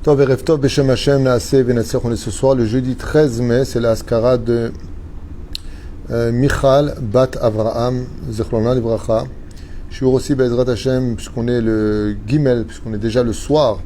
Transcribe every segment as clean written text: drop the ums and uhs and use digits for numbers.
Tov Erev Tov Beshem Hashem Naaseh Venatzach. On est ce soir, le jeudi 13 mai, c'est la Askara de Michal Bat Avraham Zechlona Livracha. Je suis aussi Bezrat Hashem, puisqu'on est le Gimel, puisqu'on est déjà le soir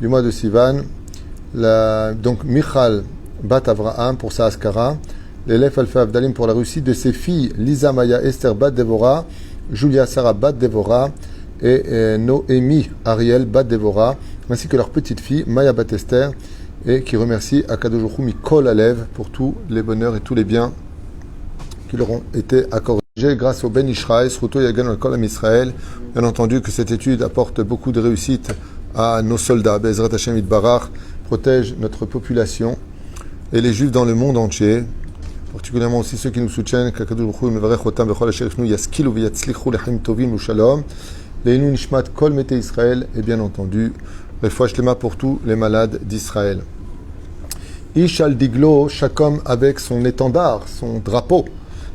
du mois de Sivan. Donc Michal Bat Avraham pour sa Askara, l'élève Alpha Avdalim pour la réussite de ses filles Lisa Maya Esther Bat Devora, Julia Sarah Bat Devora et Noémie Ariel Bat Devora, ainsi que leur petite fille Maya Bat Esther, et qui remercie Akadosh Baruch Hu Mikol Alev pour tous les bonheurs et tous les biens qui leur ont été accordés grâce au Ben Ishraï, Sruto Yagan al Kol Am Israël. Bien entendu que cette étude apporte beaucoup de réussite à nos soldats. Bezrat Hashem Itbarach protège notre population et les Juifs dans le monde entier, particulièrement aussi ceux qui nous soutiennent. Qu'Akadosh Baruch Hu mevarech otam bechol asher yifnu yaskilu v'yatzlichu l'chaim tovim u'shalom. Leinu nishmat kol mete Israël, et bien entendu refouach shlema pour tous les malades d'Israël. Ish al diglo, chaque homme avec son étendard, son drapeau.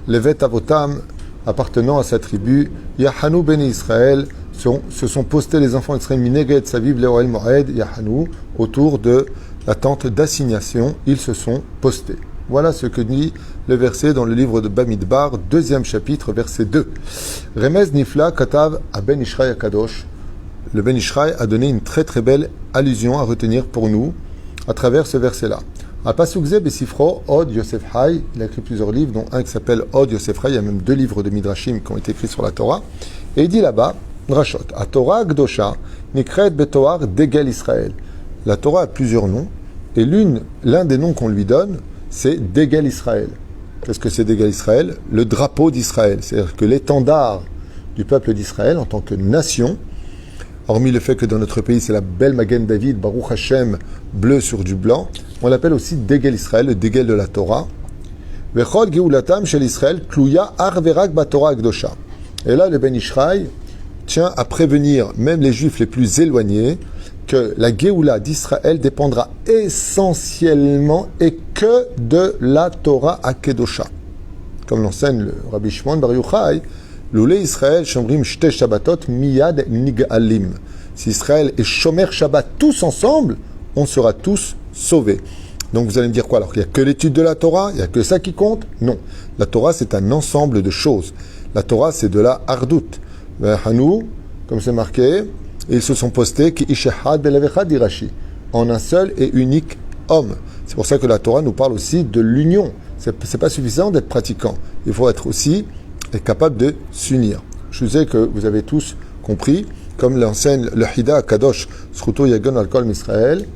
Levet avotam, appartenant à sa tribu. Yahanu ben Israël, se sont postés les enfants d'Israël mineged saviv leoel moed Yahanu, autour de la tente d'assignation. Ils se sont postés. Voilà ce que dit le verset dans le livre de Bamidbar, 2e chapitre, verset 2. Remez Nifla Katav à Ben Ishraï Akadosh. Le Ben Ishraï a donné une très très belle allusion à retenir pour nous à travers ce verset-là. À Pasukze Besifro, Od Yosef Hai, il a écrit plusieurs livres, dont un qui s'appelle Od Yosef Hai. Il y a même 2 livres de Midrashim qui ont été écrits sur la Torah. Et il dit là-bas, Drashot, à Torah Gdosha, Nikret Betoar Degel Israël. La Torah a plusieurs noms, et l'un des noms qu'on lui donne, c'est Degel Israël. Qu'est-ce que c'est Degel Israël? Le drapeau d'Israël. C'est-à-dire que l'étendard du peuple d'Israël en tant que nation, hormis le fait que dans notre pays c'est la belle Magen David, Baruch Hashem, bleu sur du blanc, on l'appelle aussi Degel Israël, le Degel de la Torah. Vechol Geulatam shel Israël, Kluya Arverak Batorah Akdosha. Et là, le Ben Ishraï tient à prévenir même les Juifs les plus éloignés que la Géoula d'Israël dépendra essentiellement et que de la Torah Akedosha. Comme l'enseigne le Rabbi Shimon Bar Yochai, Loulé Israël, Shomrim Shte Shabbatot, Miyad Nigalim. Si Israël et Shomer Shabbat tous ensemble, on sera tous sauvés. Donc vous allez me dire quoi? Alors qu'il n'y a que l'étude de la Torah, il n'y a que ça qui compte? Non. La Torah, c'est un ensemble de choses. La Torah, c'est de la hardout. Hanou, comme c'est marqué, ils se sont postés en un seul et unique homme. C'est pour ça que la Torah nous parle aussi de l'union. C'est pas suffisant d'être pratiquant. Il faut être aussi capable de s'unir. Je sais que vous avez tous compris, comme l'enseigne le Hida Kadosh, Sruto Yagon al Kol Israël,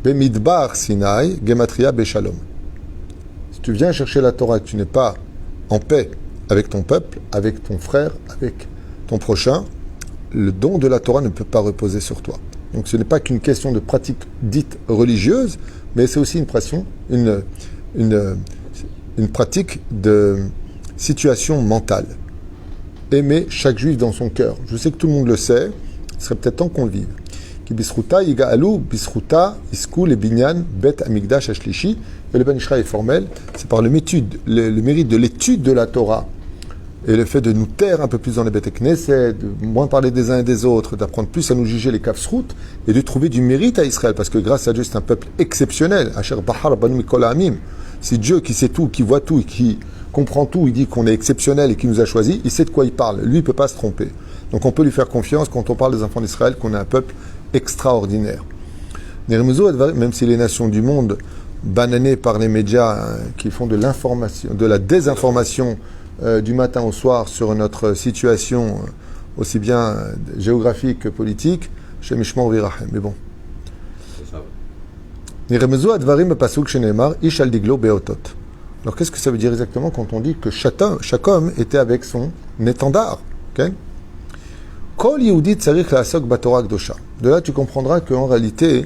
Bemidbar Sinai, Gematria Beshalom. Si tu viens chercher la Torah, que tu n'es pas en paix avec ton peuple, avec ton frère, avec ton prochain, le don de la Torah ne peut pas reposer sur toi. Donc ce n'est pas qu'une question de pratique dite religieuse, mais c'est aussi une pratique de situation mentale. Aimer chaque juif dans son cœur. Je sais que tout le monde le sait, ce serait peut-être temps qu'on le vive. Ki bisruta yiga'alu bisruta isku le binyan bet amigdash ashlishi. Et le Ben Ishraï est formel, c'est par le mérite de l'étude de la Torah et le fait de nous taire un peu plus dans les Beth Knesset, de moins parler des uns et des autres, d'apprendre plus à nous juger les kafsrout et de trouver du mérite à Israël, parce que grâce à Dieu, c'est un peuple exceptionnel. Asher Bahar Banu Mikol Amim. C'est Dieu qui sait tout, qui voit tout et qui comprend tout. Il dit qu'on est exceptionnel et qu'il nous a choisis. Il sait de quoi il parle. Lui, il ne peut pas se tromper. Donc on peut lui faire confiance quand on parle des enfants d'Israël, qu'on est un peuple extraordinaire. Même si les nations du monde, bananées par les médias qui font de l'information, de la désinformation, du matin au soir sur notre situation aussi bien géographique que politique, chez Mishmor Virachem. Mais bon. Alors qu'est-ce que ça veut dire exactement quand on dit que chaque homme était avec son étendard? Okay? De là tu comprendras qu'en réalité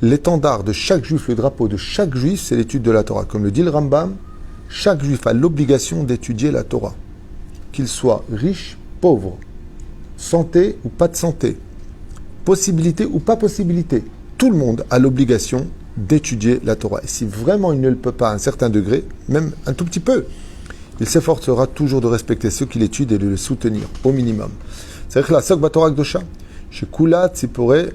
l'étendard de chaque juif, le drapeau de chaque juif, c'est l'étude de la Torah. Comme le dit le Rambam, chaque juif a l'obligation d'étudier la Torah. Qu'il soit riche, pauvre, santé ou pas de santé, possibilité ou pas possibilité, tout le monde a l'obligation d'étudier la Torah. Et si vraiment il ne le peut pas à un certain degré, même un tout petit peu, il s'efforcera toujours de respecter ceux qui l'étudient et de les soutenir au minimum. C'est-à-dire que la Sok Batorah Kdosha, chez Kula Tzipore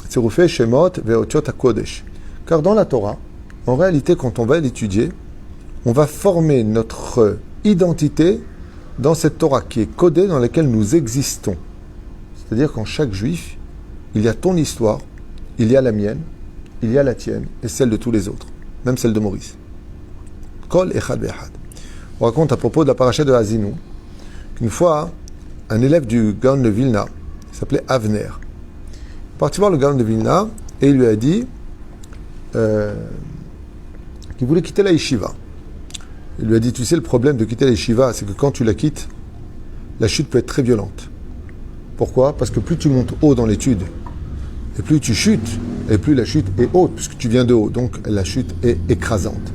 Tzirufei Shemot ve'otiot hakodesh. Car dans la Torah, en réalité, quand on va l'étudier, on va former notre identité dans cette Torah qui est codée, dans laquelle nous existons. C'est-à-dire qu'en chaque juif, il y a ton histoire, il y a la mienne, il y a la tienne et celle de tous les autres, même celle de Maurice. Kol echad ve'echad. On raconte à propos de la paracha de Hazinu qu'une fois, un élève du Gaon de Vilna, il s'appelait Avner, est parti voir le Gaon de Vilna et il lui a dit qu'il voulait quitter la yeshiva. Il lui a dit, tu sais, le problème de quitter la yeshiva, c'est que quand tu la quittes, la chute peut être très violente. Pourquoi ? Parce que plus tu montes haut dans l'étude, et plus tu chutes, et plus la chute est haute, puisque tu viens de haut, donc la chute est écrasante.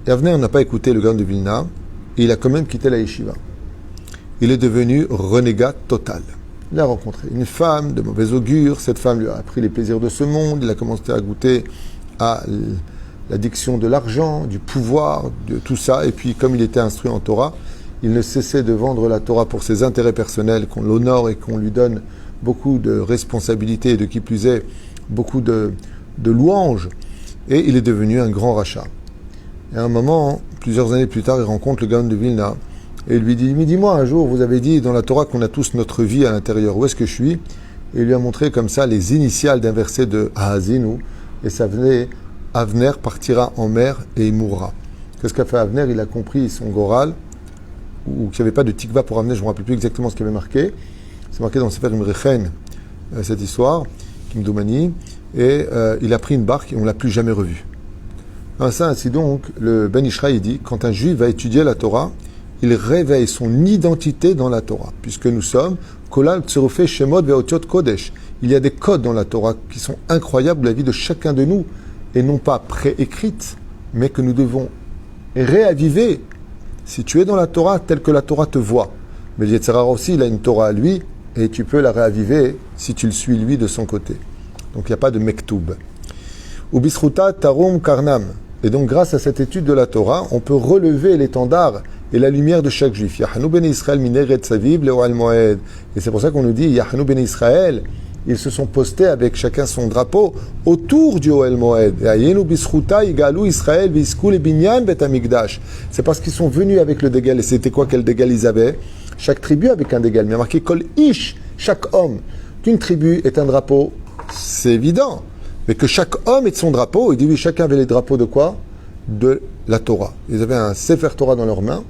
Et Avner n'a pas écouté le Gaon de Vilna, et il a quand même quitté la yeshiva. Il est devenu renégat total. Il a rencontré une femme de mauvais augure, cette femme lui a appris les plaisirs de ce monde, il a commencé à goûter à l'addiction de l'argent, du pouvoir, de tout ça, et puis comme il était instruit en Torah, il ne cessait de vendre la Torah pour ses intérêts personnels, qu'on l'honore et qu'on lui donne beaucoup de responsabilités et de qui plus est, beaucoup de louanges, et il est devenu un grand rachat. Et à un moment, plusieurs années plus tard, il rencontre le Gaon de Vilna, et il lui dit, mais dis-moi, un jour, vous avez dit dans la Torah qu'on a tous notre vie à l'intérieur, où est-ce que je suis ? Et il lui a montré comme ça les initiales d'un verset de Hazinu, et ça venait, Avner partira en mer et il mourra. Qu'est-ce qu'a fait Avner ? Il a compris son goral, ou qu'il n'y avait pas de tikva pour Avner, je ne me rappelle plus exactement ce qu'il y avait marqué. C'est marqué dans le Sefer Imrechen, cette histoire, Kimdoumani, et il a pris une barque et on ne l'a plus jamais revu. Ainsi donc, le Ben Ishraï dit, quand un juif va étudier la Torah, il réveille son identité dans la Torah, puisque nous sommes Kolal Tzirufei Shemot ve'otiot Kodesh. Il y a des codes dans la Torah qui sont incroyables de la vie de chacun de nous, et non pas préécrites, mais que nous devons réaviver. Si tu es dans la Torah, telle que la Torah te voit. Mais Yetzer Hara aussi, il a une Torah à lui, et tu peux la réaviver si tu le suis lui de son côté. Donc il n'y a pas de mektoub. Ubisruta tarum karnam. Et donc grâce à cette étude de la Torah, on peut relever l'étendard et la lumière de chaque juif. Yahanu ben Israël mineret saviv le'oal moed. Et c'est pour ça qu'on nous dit Yahanu ben Israël. Ils se sont postés avec chacun son drapeau autour du Oel Moed. C'est parce qu'ils sont venus avec le dégel. Et c'était quoi quel dégel ils avaient ? Chaque tribu avec un dégel. Mais il y a marqué Kol Ish, chaque homme d'une tribu est un drapeau. C'est évident. Mais que chaque homme ait son drapeau, il dit oui, chacun avait les drapeaux de quoi ? De la Torah. Ils avaient un Sefer Torah dans leurs mains.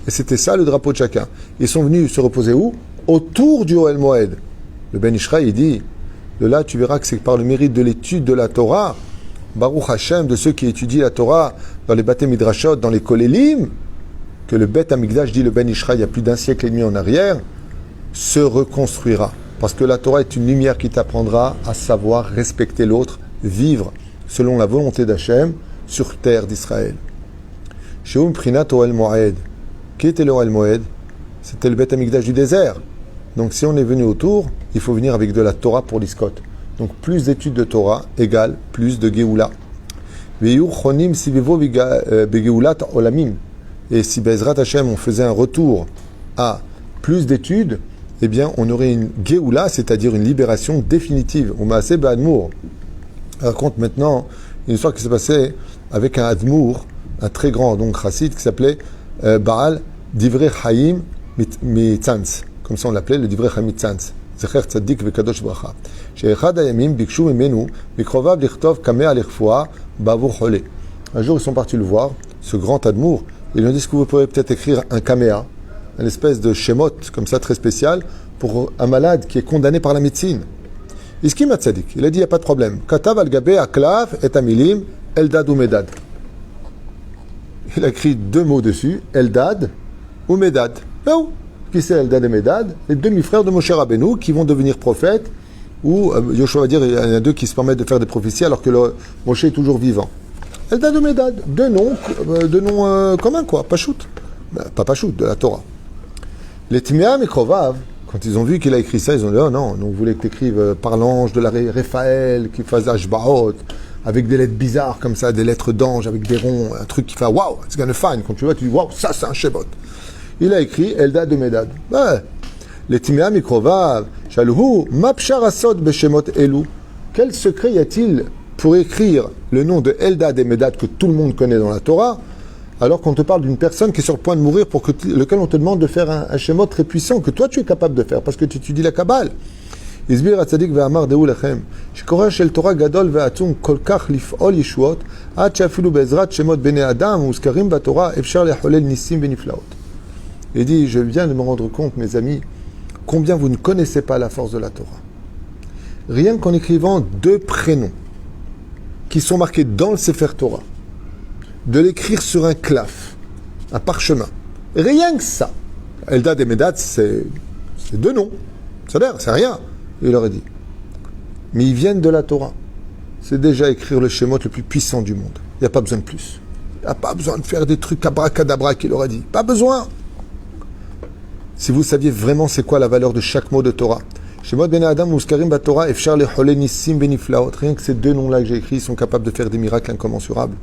Et c'était ça le drapeau de chacun. Ils sont venus se reposer où ? Autour du Oel Moed. Le Ben Ishraï, il dit, de là, tu verras que c'est par le mérite de l'étude de la Torah, Baruch Hashem, de ceux qui étudient la Torah dans les Baté Midrashot, dans les Kolélim, que le Bet Hamikdash, dit le Ben Ishraï, il y a plus d'un siècle et demi en arrière, se reconstruira. Parce que la Torah est une lumière qui t'apprendra à savoir respecter l'autre, vivre selon la volonté d'Hachem sur terre d'Israël. Sheum Prinat Oel Moed. Qui était le Oel Moed ? C'était le Bet Hamikdash du désert. Donc si on est venu autour, il faut venir avec de la Torah pour l'Iskot. Donc plus d'études de Torah égale plus de Géoula. Et si Bezrat Hashem on faisait un retour à plus d'études, eh bien on aurait une Géoula, c'est-à-dire une libération définitive. On m'a assez Admour. Raconte maintenant une histoire qui s'est passée avec un Admour, un très grand donc chassid qui s'appelait Baal Divrei Chaim Mitzanz. Comme ça on l'appelait, le Divrei Chaim Mitzanz. Zecher Tzadik Vekadosh Bracha. She'echad hayamim bikshu mimenu mikrovav lichtov kameh alirfoa bavur chole. Un jour ils sont partis le voir, ce grand Admour. Ils lui ont dit, est-ce que vous pourriez peut-être écrire un kaméa, une espèce de shemot comme ça très spécial pour un malade qui est condamné par la médecine. Iskim Tzadik, il a dit, il n'y a pas de problème. Katav al-gabe aklav et amilim eldad ou medad. Il a écrit deux mots dessus, eldad ou medad. Ben, qui c'est Eldad et Medad, les demi-frères de Moshe Rabbeinu qui vont devenir prophètes, ou Yoshua va dire il y en a deux qui se permettent de faire des prophéties alors que Moshe est toujours vivant. Eldad et Medad, deux noms communs quoi, Pachout. Pas Pachout, de la Torah. Les Timéa Mikrovav, quand ils ont vu qu'il a écrit ça, ils ont dit oh non, on voulait que tu écrives par l'ange de la Raphaël, qui fasse Ashbaot, avec des lettres bizarres comme ça, des lettres d'ange, avec des ronds, un truc qui fait wow, it's gonna find. Quand tu vois, tu dis wow, ça c'est un Shebot. Il a écrit Eldad de Medad. Les Timéa Mikrovav, Shalhu, Mapshar Asod Beshemot Elu. Quel secret y a-t-il pour écrire le nom de Eldad et Medad que tout le monde connaît dans la Torah, alors qu'on te parle d'une personne qui est sur le point de mourir pour lequel on te demande de faire un Shemot très puissant que toi tu es capable de faire parce que tu étudies la Kabbale. הסביר הצדיק ואמר דעו לכם שקורא של תורה גדול ועצום כל כך לפעול ישועות עד שאפילו בעזרת שמות בני אדם ומוזכרים בתורה אפשר לחולל ניסים ונפלאות. Il dit, je viens de me rendre compte, mes amis, combien vous ne connaissez pas la force de la Torah. Rien qu'en écrivant 2 prénoms qui sont marqués dans le Sefer Torah, de l'écrire sur un claf, un parchemin, rien que ça. Eldad et Medad, c'est 2 noms. C'est rien. Il leur a dit. Mais ils viennent de la Torah. C'est déjà écrire le Shemot le plus puissant du monde. Il n'y a pas besoin de plus. Il n'y a pas besoin de faire des trucs abracadabra qu'il leur a dit. Pas besoin. Si vous saviez vraiment c'est quoi la valeur de chaque mot de Torah. Shemot ben Adam Muskarim ba Torah efshar lecholel nissim beniflaot. Rien que ces 2 noms-là que j'ai écrits, ils sont capables de faire des miracles incommensurables.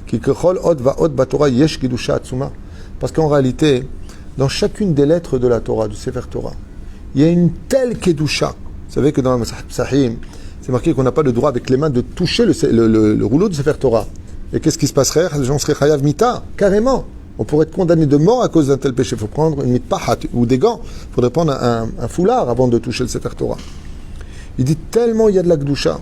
Ki kechol od va od ba Torah yesh kedusha atzuma. Parce qu'en réalité, dans chacune des lettres de la Torah, du Sefer Torah, il y a une telle kedusha. Vous savez que dans le Sahim, c'est marqué qu'on n'a pas le droit avec les mains de toucher le rouleau de Sefer Torah. Et qu'est-ce qui se passerait? Les gens seraient chayav mita, carrément. On pourrait être condamné de mort à cause d'un tel péché. Il faut prendre une mitpahat ou des gants. Il faudrait prendre un foulard avant de toucher le Sefer Torah. Il dit tellement il y a de la kedusha.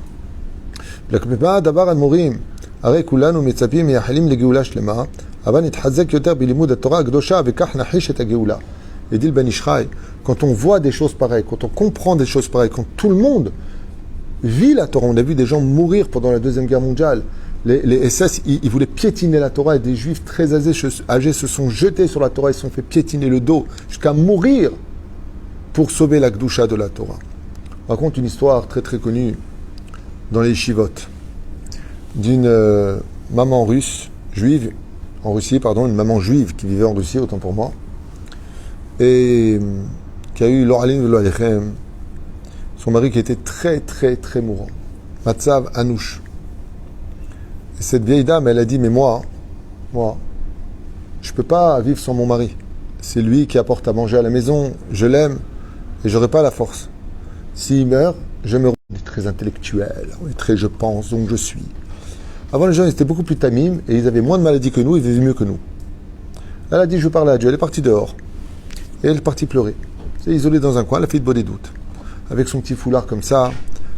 La davar al-morim, הרי כולנו מצפים מייחלים לגאולה שלמה, אבל נתחזק יותר בלימוד התורה הקדושה וכך נחיש את הגאולה. Et dit le Ben Ish Chai, quand on voit des choses pareilles, quand on comprend des choses pareilles, quand tout le monde vit la Torah, on a vu des gens mourir pendant la Deuxième Guerre mondiale, les SS, ils voulaient piétiner la Torah et des Juifs très âgés se sont jetés sur la Torah, ils se sont fait piétiner le dos jusqu'à mourir pour sauver la Kedusha de la Torah. On raconte une histoire très très connue dans les Yeshivot d'une maman russe, juive, en Russie, pardon, une maman juive qui vivait en Russie, autant pour moi, et qui a eu l'Oralin de l'Alechem, son mari qui était très très très mourant, Matzav Anouch. Et cette vieille dame, elle a dit, mais moi, je ne peux pas vivre sans mon mari. C'est lui qui apporte à manger à la maison, je l'aime, et je n'aurai pas la force. S'il meurt, je me... On est très intellectuel, on est très je pense, donc je suis. Avant, les gens ils étaient beaucoup plus tamim, et ils avaient moins de maladies que nous, ils vivaient mieux que nous. Elle a dit, je veux parler à Dieu, elle est partie dehors. Et elle est partie pleurer. C'est isolée dans un coin, elle a fait de beaux des doutes. Avec son petit foulard comme ça,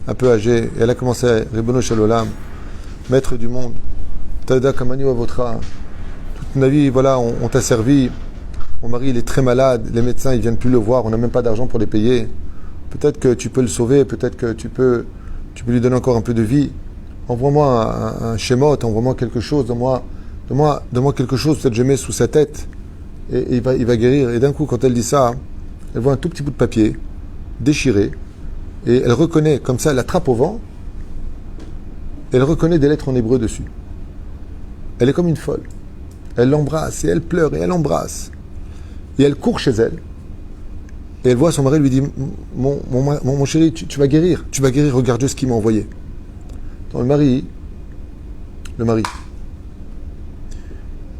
un peu âgé, et elle a commencé à Ribono Shalolam, maître du monde, Tada Kamani wa Votra. Toute ma vie, voilà, on t'a servi. Mon mari, il est très malade, les médecins, ils viennent plus le voir, on n'a même pas d'argent pour les payer. Peut-être que tu peux le sauver, peut-être que tu peux lui donner encore un peu de vie. Envoie-moi un Shemot, envoie-moi quelque chose, donne-moi quelque chose, peut-être je mets sous sa tête. Et il va guérir. Et d'un coup, quand elle dit ça, elle voit un tout petit bout de papier déchiré, et elle reconnaît, comme ça, elle l'attrape au vent, et elle reconnaît des lettres en hébreu dessus. Elle est comme une folle. Elle l'embrasse, et elle pleure, et elle l'embrasse. Et elle court chez elle, et elle voit son mari lui dit, mon chéri, tu vas guérir, regarde juste ce qu'il m'a envoyé. Donc le mari,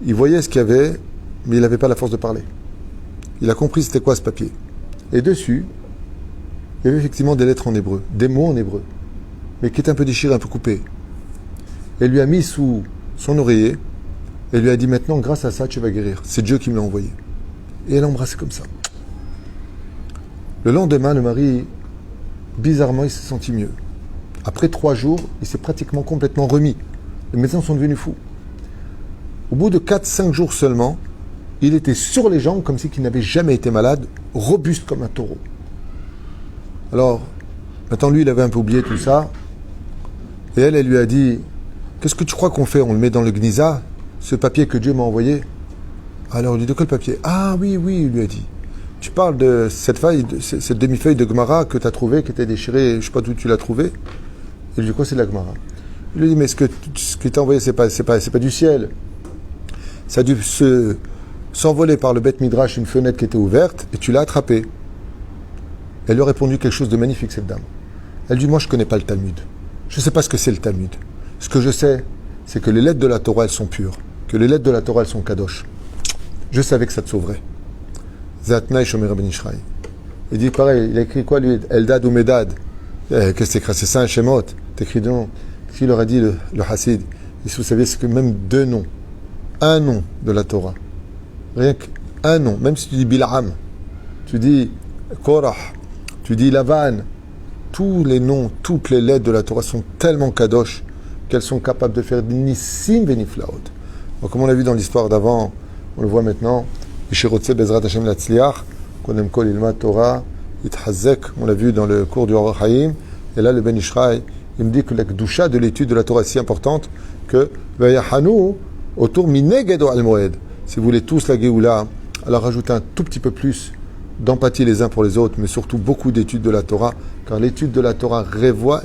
il voyait ce qu'il y avait, mais il n'avait pas la force de parler. Il a compris c'était quoi ce papier. Et dessus, il y avait effectivement des lettres en hébreu, des mots en hébreu, mais qui étaient un peu déchirés, un peu coupés. Elle lui a mis sous son oreiller, et lui a dit, maintenant, grâce à ça, tu vas guérir. C'est Dieu qui me l'a envoyé. Et elle embrassait comme ça. Le lendemain, le mari, bizarrement, il s'est senti mieux. Après 3 jours, il s'est pratiquement complètement remis. Les médecins sont devenus fous. Au bout de 4-5 jours seulement, il était sur les jambes comme s'il n'avait jamais été malade, robuste comme un taureau. Alors, maintenant lui, il avait un peu oublié tout ça. Et elle lui a dit, qu'est-ce que tu crois qu'on fait? On le met dans le Gniza, ce papier que Dieu m'a envoyé. Alors, il dit, de quel papier? Ah oui, il lui a dit. Tu parles de cette feuille, cette demi-feuille de Gemara que tu as trouvée, qui était déchirée, je ne sais pas d'où tu l'as trouvée. Il lui dit, quoi, c'est de la Gemara? Il lui dit, mais ce que t'a envoyé, c'est pas du ciel. Ça a dû s'envoler par le Beth Midrash, une fenêtre qui était ouverte, et tu l'as attrapé. Elle lui a répondu quelque chose de magnifique, cette dame. Elle dit, moi, je ne connais pas le Talmud. Je ne sais pas ce que c'est le Talmud. Ce que je sais, c'est que les lettres de la Torah, elles sont pures. Que les lettres de la Torah, elles sont kadosh. Je savais que ça te sauverait. Zatnaï Shomer Ben Ish Chai. Il dit pareil, il a écrit quoi lui? Eldad ou Medad. Qu'est-ce que c'est ça un Shemot? t'écris deux noms. Qui leur a dit le Hassid? Et si vous saviez, c'est que même deux noms, un nom de la Torah, rien qu'un nom, même si tu dis Bil'am, tu dis Korah, tu dis Lavan, tous les noms, toutes les lettres de la Torah sont tellement kadosh qu'elles sont capables de faire nissim veniflaot. Comme on l'a vu dans l'histoire d'avant, on le voit maintenant, Yeshirotse Bezrat Hashem Latzliach, Kodem Kol Ilma Torah, Yitchazek, on l'a vu dans le cours du Orach Haïm, et là le Ben Ishraï, il me dit que la Kedusha de l'étude de la Torah est si importante que Vayahanu, autour Minegedo al Moed. Si vous voulez tous la Géoula, alors rajoutez un tout petit peu plus d'empathie les uns pour les autres, mais surtout beaucoup d'études de la Torah, car l'étude de la Torah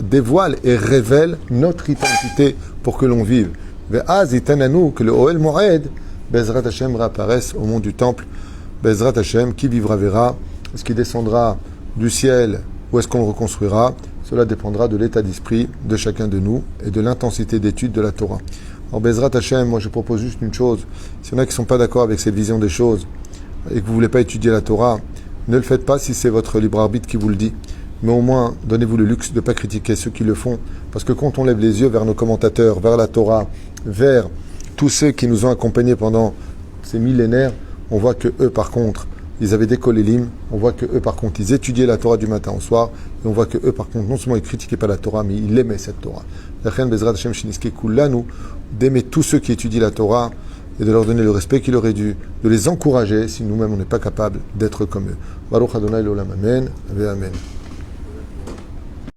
dévoile et révèle notre identité pour que l'on vive. Ve'az itananu, que le Oel Moed, Bezrat Hashem réapparaisse au monde du temple. Bezrat Hashem, qui vivra verra. Est-ce qu'il descendra du ciel ou est-ce qu'on le reconstruira? Cela dépendra de l'état d'esprit de chacun de nous et de l'intensité d'étude de la Torah. Alors Bezrat Hashem, moi je propose juste une chose. S'il y en a qui ne sont pas d'accord avec cette vision des choses et que vous ne voulez pas étudier la Torah, ne le faites pas si c'est votre libre arbitre qui vous le dit. Mais au moins, donnez-vous le luxe de ne pas critiquer ceux qui le font. Parce que quand on lève les yeux vers nos commentateurs, vers la Torah, vers tous ceux qui nous ont accompagnés pendant ces millénaires, on voit que eux, par contre, ils avaient des kolélim, on voit que eux, par contre, ils étudiaient la Torah du matin au soir, et on voit que eux, par contre, non seulement ils critiquaient pas la Torah, mais ils aimaient cette Torah. D'aimer tous ceux qui étudient la Torah, et de leur donner le respect qu'il aurait dû, de les encourager si nous-mêmes on n'est pas capable d'être comme eux. Baruch Adonai l'olam, amen, amen.